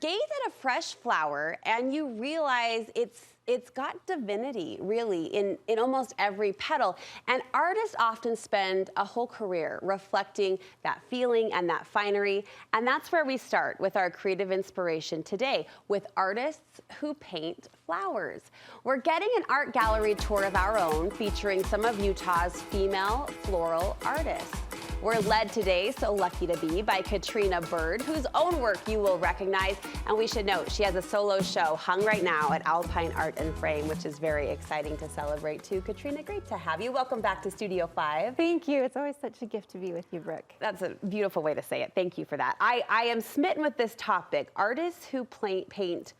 Gaze at a fresh flower and you realize it's got divinity really in almost every petal. And artists often spend a whole career reflecting that feeling and that finery. And that's where we start with our creative inspiration today with artists who paint flowers. We're getting an art gallery tour of our own featuring some of Utah's female floral artists. We're led today, so lucky to be, by Katrina Berg, whose own work you will recognize. And we should note, she has a solo show hung right now at Alpine Art and Frame, which is very exciting to celebrate too. Katrina, great to have you. Welcome back to Studio 5. Thank you. It's always such a gift to be with you, Brooke. That's a beautiful way to say it. Thank you for that. I am smitten with this topic, artists who paint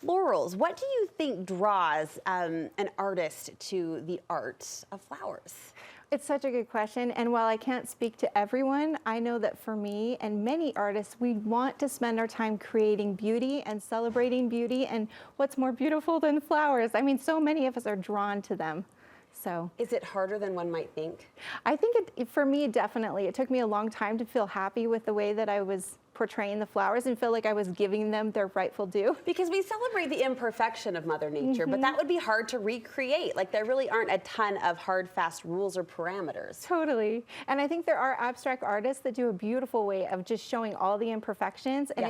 florals. What do you think draws an artist to the art of flowers? It's such a good question, and while I can't speak to everyone, I know that for me and many artists, we want to spend our time creating beauty and celebrating beauty, and what's more beautiful than flowers? I mean, so many of us are drawn to them. So, is it harder than one might think? I think for me, definitely. It took me a long time to feel happy with the way that I was portraying the flowers and feel like I was giving them their rightful due. Because we celebrate the imperfection of Mother Nature, but that would be hard to recreate. Like, there really aren't a ton of hard, fast rules or parameters. Totally. And I think there are abstract artists that do a beautiful way of just showing all the imperfections. And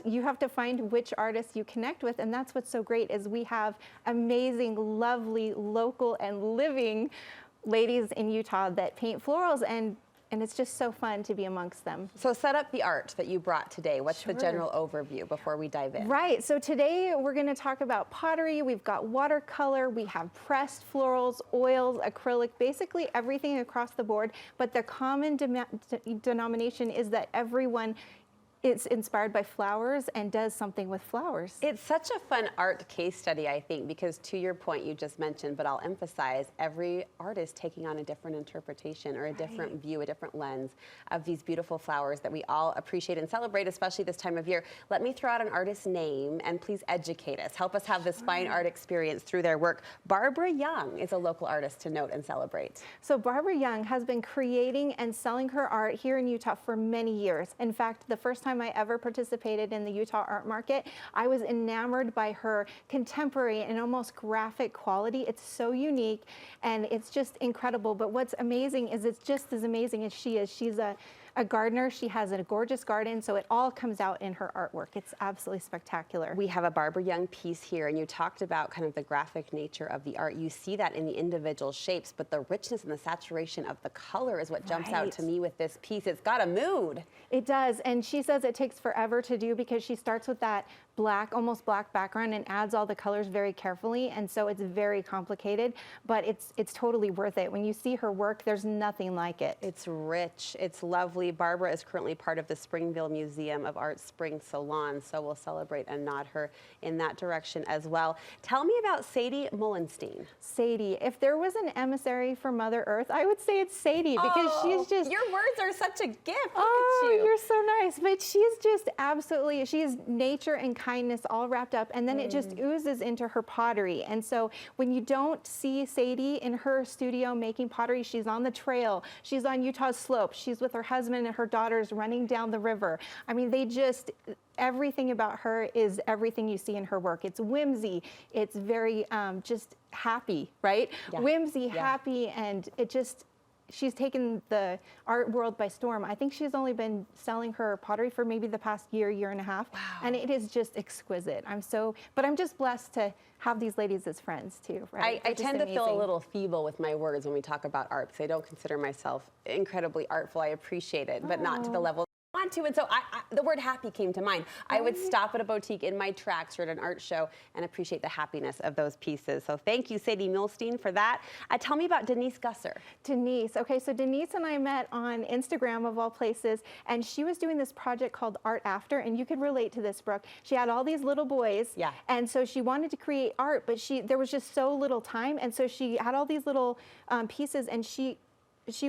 you have to find which artists you connect with. And that's what's so great is we have amazing, lovely, local and living ladies in Utah that paint florals, and it's just so fun to be amongst them. So set up the art that you brought today. What's the general overview before we dive in? Right, so today we're gonna talk about pottery. We've got watercolor, we have pressed florals, oils, acrylic, basically everything across the board. But the common denomination is that everyone is inspired by flowers and does something with flowers. It's such a fun art case study, I think, because to your point you just mentioned, but I'll emphasize, every artist taking on a different interpretation or a different view, a different lens of these beautiful flowers that we all appreciate and celebrate, especially this time of year. Let me throw out an artist's name and please educate us. Help us have this fine art experience through their work. Barbara Young is a local artist to note and celebrate. So Barbara Young has been creating and selling her art here in Utah for many years. In fact, the first time I ever participated in the Utah art market, I was enamored by her contemporary and almost graphic quality. It's so unique and it's just incredible. But what's amazing is it's just as amazing as she is. She's a gardener. She has a gorgeous garden, so it all comes out in her artwork. It's absolutely spectacular. We have a Barbara Young piece here, and you talked about kind of the graphic nature of the art. You see that in the individual shapes, but the richness and the saturation of the color is what jumps out to me with this piece. It's got a mood. It does, and she says it takes forever to do because she starts with that black, almost black background and adds all the colors very carefully, and so it's very complicated, but it's totally worth it. When you see her work, there's nothing like it. It's rich, it's lovely. Barbara is currently part of the Springville Museum of Art Spring Salon, so we'll celebrate and nod her in that direction as well. Tell me about Sadie Mullenstein. Sadie, if there was an emissary for Mother Earth, I would say it's Sadie because she's just... Your words are such a gift. Look at you. You're so nice. But she's just absolutely, she's nature and kindness all wrapped up, and then it just oozes into her pottery. And so when you don't see Sadie in her studio making pottery, she's on the trail, she's on Utah's slope, she's with her husband and her daughters running down the river. I mean, everything about her is everything you see in her work. It's whimsy, it's very just happy, right? Yeah. Whimsy, happy, and it just, she's taken the art world by storm. I think she's only been selling her pottery for maybe the past year and a half. Wow. And it is just exquisite. But I'm just blessed to have these ladies as friends too, right? I tend to feel a little feeble with my words when we talk about art because I don't consider myself incredibly artful. I appreciate it, but not to the level I want to. And so the word happy came to mind. I would stop at a boutique in my tracks or at an art show and appreciate the happiness of those pieces. So thank you, Sadie Mullenstein, for that. Tell me about Denise Gusser. Denise, okay, so Denise and I met on Instagram of all places, and she was doing this project called Art After, and you could relate to this, Brooke. She had all these little boys, and so she wanted to create art, but there was just so little time, and so she had all these little pieces, and she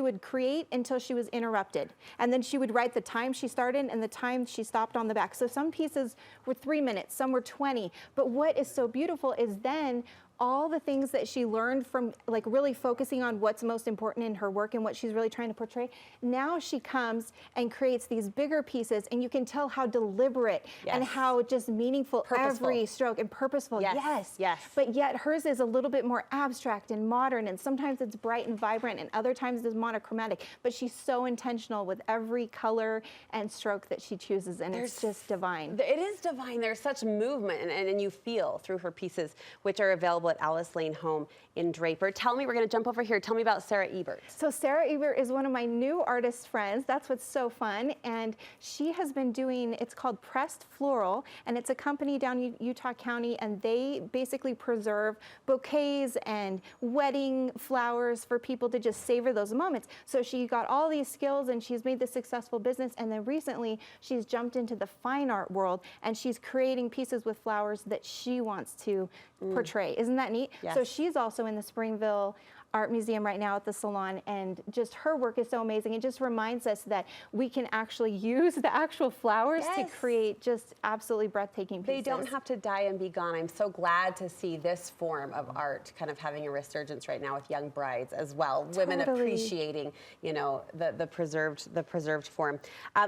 would create until she was interrupted. And then she would write the time she started and the time she stopped on the back. So some pieces were 3 minutes, some were 20. But what is so beautiful is then all the things that she learned from like really focusing on what's most important in her work and what she's really trying to portray. Now she comes and creates these bigger pieces, and you can tell how deliberate and how just meaningful every stroke and purposeful. Yes. But yet hers is a little bit more abstract and modern, and sometimes it's bright and vibrant, and other times it's monochromatic. But she's so intentional with every color and stroke that she chooses, and it's just divine. It is divine. There's such movement, and you feel through her pieces, which are available at Alice Lane Home in Draper. Tell me, we're going to jump over here. Tell me about Sarah Ebert. So Sarah Ebert is one of my new artist friends. That's what's so fun. And she has been doing, it's called Pressed Floral, and it's a company down in Utah County, and they basically preserve bouquets and wedding flowers for people to just savor those moments. So she got all these skills, and she's made this successful business. And then recently she's jumped into the fine art world, and she's creating pieces with flowers that she wants to portray. Isn't that neat? Yes. So she's also in the Springville Art Museum right now at the salon, and just her work is so amazing. It just reminds us that we can actually use the actual flowers to create just absolutely breathtaking pieces. They don't have to die and be gone. I'm so glad to see this form of art kind of having a resurgence right now with young brides as well. Women appreciating, you know, the preserved form.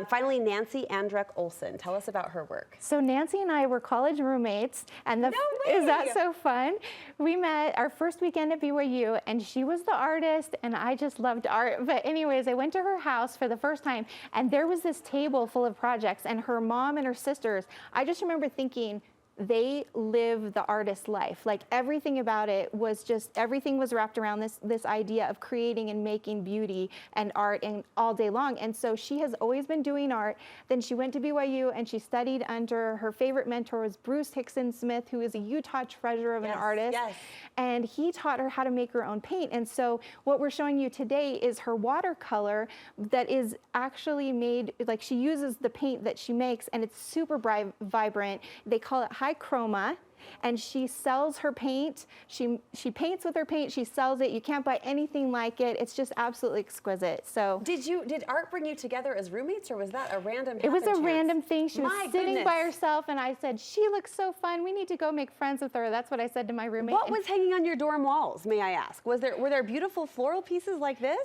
Finally, Nancy Andruck Olson. Tell us about her work. So Nancy and I were college roommates, and is that so fun? We met our first weekend at BYU, and she was the artist, and I just loved art. But anyways, I went to her house for the first time, and there was this table full of projects, and her mom and her sisters, I just remember thinking, they live the artist life. Like everything about it was just, everything was wrapped around this idea of creating and making beauty and art and all day long. And so she has always been doing art. Then she went to BYU and she studied under her favorite mentor was Bruce Hickson Smith, who is a Utah treasure of an artist. And he taught her how to make her own paint. And so what we're showing you today is her watercolor that is actually made, like she uses the paint that she makes, and it's super bright, vibrant. They call it high chroma, and she sells her paint. She paints with her paint. She sells it. You can't buy anything like it. It's just absolutely exquisite. So did art bring you together as roommates, or was that a random? It was a random thing. She was sitting by herself, and I said, "She looks so fun. We need to go make friends with her." That's what I said to my roommate. What was hanging on your dorm walls, may I ask? Were there beautiful floral pieces like this?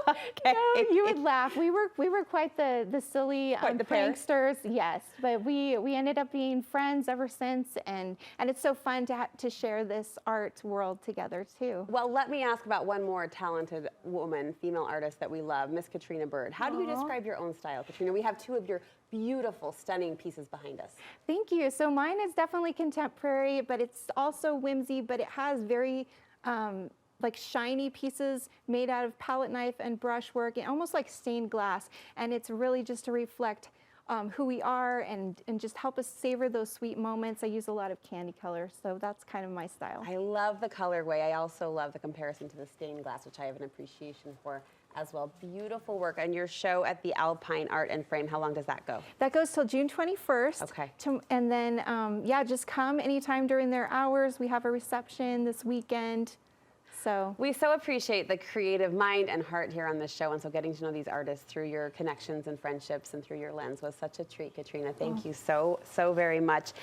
No, no, you would laugh. We were quite the silly pranksters. Yes, but we ended up being friends ever since, and it's so fun to share this art world together too. Well, let me ask about one more talented woman, female artist that we love, Miss Katrina Berg. How do you describe your own style, Katrina? We have two of your beautiful, stunning pieces behind us. Thank you. So mine is definitely contemporary, but it's also whimsy, but it has very like shiny pieces made out of palette knife and brushwork, and almost like stained glass. And it's really just to reflect who we are and just help us savor those sweet moments. I use a lot of candy colors, so that's kind of my style. I love the colorway. I also love the comparison to the stained glass, which I have an appreciation for as well. Beautiful work. And your show at the Alpine Art and Frame, how long does that go? That goes till June 21st. Okay. And then, yeah, just come anytime during their hours. We have a reception this weekend. So we so appreciate the creative mind and heart here on this show, and so getting to know these artists through your connections and friendships and through your lens was such a treat, Katrina. Thank you so very much.